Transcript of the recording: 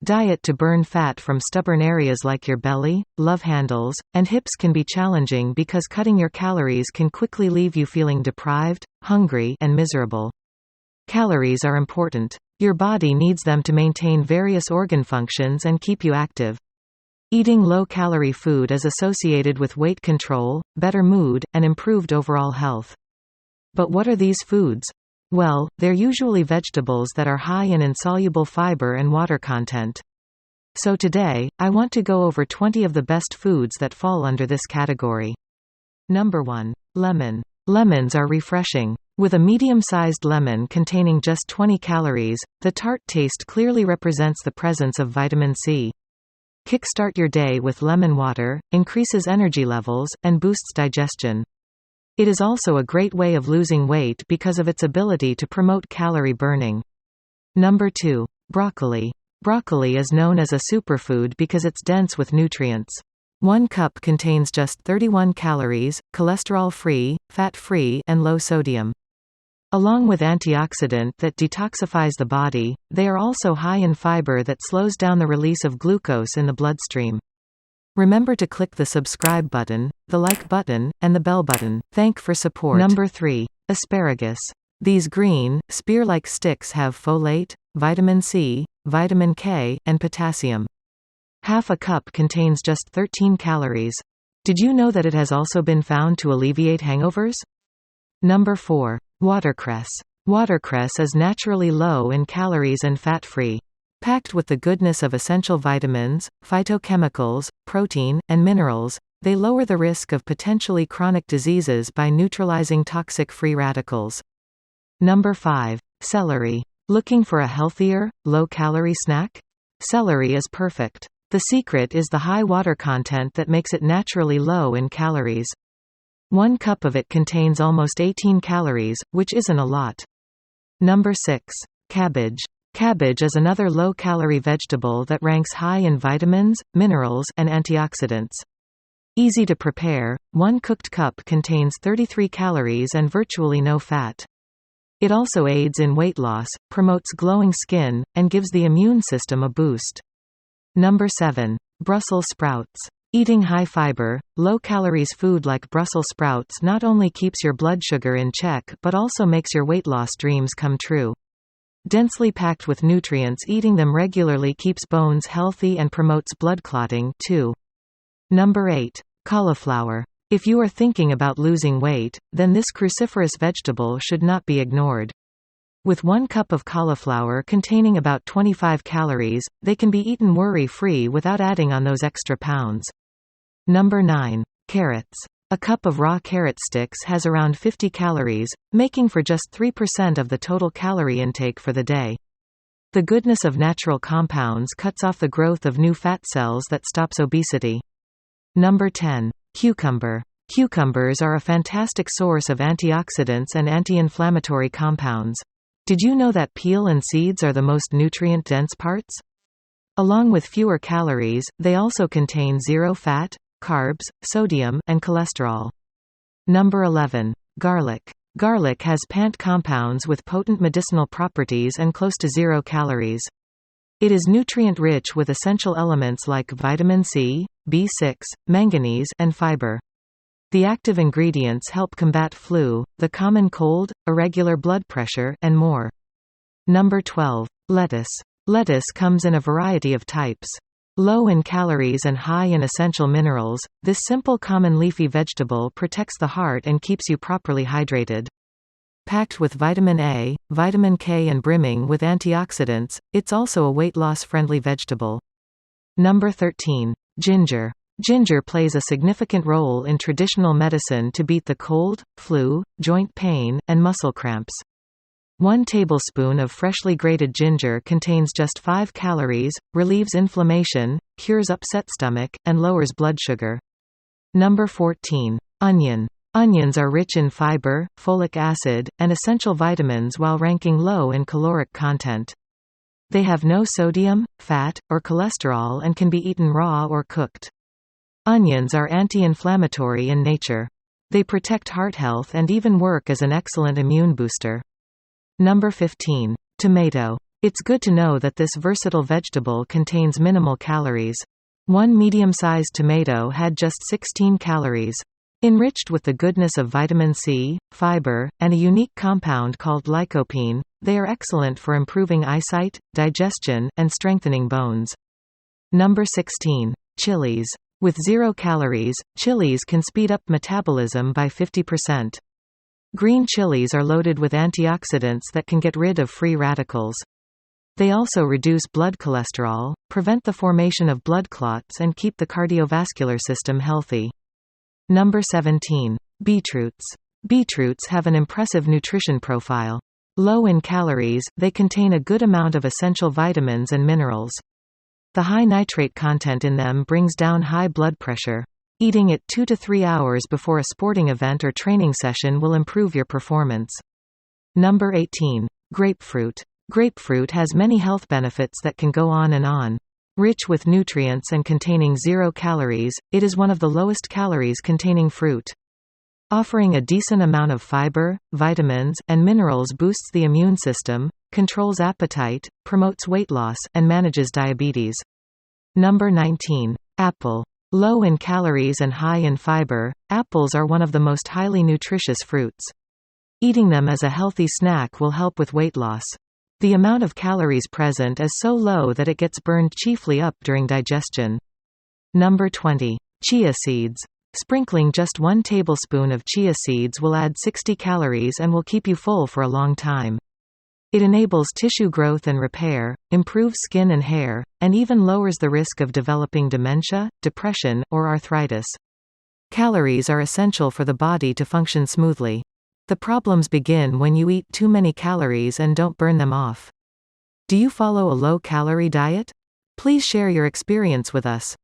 Diet to burn fat from stubborn areas like your belly, love handles, and hips can be challenging because cutting your calories can quickly leave you feeling deprived, hungry, and miserable. Calories are important. Your body needs them to maintain various organ functions and keep you active. Eating low-calorie food is associated with weight control, better mood, and improved overall health. But what are these foods? Well, they're usually vegetables that are high in insoluble fiber and water content. So today, I want to go over 20 of the best foods that fall under this category. Number 1. Lemon. Lemons are refreshing. With a medium-sized lemon containing just 20 calories, the tart taste clearly represents the presence of vitamin C. Kickstart your day with lemon water, increases energy levels, and boosts digestion. It is also a great way of losing weight because of its ability to promote calorie burning. Number 2. Broccoli. Broccoli is known as a superfood because it's dense with nutrients. 1 cup contains just 31 calories, cholesterol-free, fat-free, and low sodium. Along with antioxidant that detoxifies the body, they are also high in fiber that slows down the release of glucose in the bloodstream. Remember to click the subscribe button, the like button, and the bell button. Thank for support. Number 3. Asparagus. These green, spear-like sticks have folate, vitamin C, vitamin K, and potassium. Half a cup contains just 13 calories. Did you know that it has also been found to alleviate hangovers? Number 4. Watercress. Watercress is naturally low in calories and fat-free. Packed with the goodness of essential vitamins, phytochemicals, protein, and minerals, they lower the risk of potentially chronic diseases by neutralizing toxic free radicals. Number 5. Celery. Looking for a healthier, low-calorie snack? Celery is perfect. The secret is the high water content that makes it naturally low in calories. 1 cup of it contains almost 18 calories, which isn't a lot. Number 6. Cabbage. Cabbage is another low-calorie vegetable that ranks high in vitamins, minerals, and antioxidants. Easy to prepare, 1 cooked cup contains 33 calories and virtually no fat. It also aids in weight loss, promotes glowing skin, and gives the immune system a boost. Number 7. Brussels sprouts. Eating high-fiber, low-calories food like Brussels sprouts not only keeps your blood sugar in check but also makes your weight loss dreams come true. Densely packed with nutrients, eating them regularly keeps bones healthy and promotes blood clotting, too. Number 8. Cauliflower. If you are thinking about losing weight, then this cruciferous vegetable should not be ignored. With 1 cup of cauliflower containing about 25 calories, they can be eaten worry-free without adding on those extra pounds. Number 9. Carrots. A cup of raw carrot sticks has around 50 calories, making for just 3% of the total calorie intake for the day. The goodness of natural compounds cuts off the growth of new fat cells that stops obesity. Number 10. Cucumber. Cucumbers are a fantastic source of antioxidants and anti-inflammatory compounds. Did you know that peel and seeds are the most nutrient-dense parts? Along with fewer calories, they also contain zero fat, carbs, sodium, and cholesterol. Number 11. Garlic. Garlic has pant compounds with potent medicinal properties and close to 0 calories. It is nutrient-rich with essential elements like vitamin C, B6, manganese, and fiber. The active ingredients help combat flu, the common cold, irregular blood pressure, and more. Number 12. Lettuce. Lettuce comes in a variety of types. Low in calories and high in essential minerals, this simple common leafy vegetable protects the heart and keeps you properly hydrated. Packed with vitamin A, vitamin K and brimming with antioxidants, it's also a weight loss-friendly vegetable. Number 13. Ginger. Ginger plays a significant role in traditional medicine to beat the cold, flu, joint pain, and muscle cramps. 1 tablespoon of freshly grated ginger contains just 5 calories, relieves inflammation, cures upset stomach, and lowers blood sugar. Number 14. Onion. Onions are rich in fiber, folic acid, and essential vitamins while ranking low in caloric content. They have no sodium, fat, or cholesterol and can be eaten raw or cooked. Onions are anti-inflammatory in nature. They protect heart health and even work as an excellent immune booster. Number 15. Tomato. It's good to know that this versatile vegetable contains minimal calories. One medium-sized tomato had just 16 calories. Enriched with the goodness of vitamin C, fiber, and a unique compound called lycopene, they are excellent for improving eyesight, digestion, and strengthening bones. Number 16. Chilies. With 0 calories, chilies can speed up metabolism by 50%. Green chilies are loaded with antioxidants that can get rid of free radicals. They also reduce blood cholesterol, prevent the formation of blood clots, and keep the cardiovascular system healthy. Number 17. Beetroots. Beetroots have an impressive nutrition profile. Low in calories, they contain a good amount of essential vitamins and minerals. The high nitrate content in them brings down high blood pressure. Eating it 2 to 3 hours before a sporting event or training session will improve your performance. Number 18. Grapefruit. Grapefruit has many health benefits that can go on and on. Rich with nutrients and containing 0 calories, it is one of the lowest calories containing fruit. Offering a decent amount of fiber, vitamins, and minerals boosts the immune system, controls appetite, promotes weight loss, and manages diabetes. Number 19. Apple. Low in calories and high in fiber, apples are one of the most highly nutritious fruits. Eating them as a healthy snack will help with weight loss. The amount of calories present is so low that it gets burned chiefly up during digestion. Number 20. Chia seeds. Sprinkling just 1 tablespoon of chia seeds will add 60 calories and will keep you full for a long time. It enables tissue growth and repair, improves skin and hair, and even lowers the risk of developing dementia, depression, or arthritis. Calories are essential for the body to function smoothly. The problems begin when you eat too many calories and don't burn them off. Do you follow a low-calorie diet? Please share your experience with us.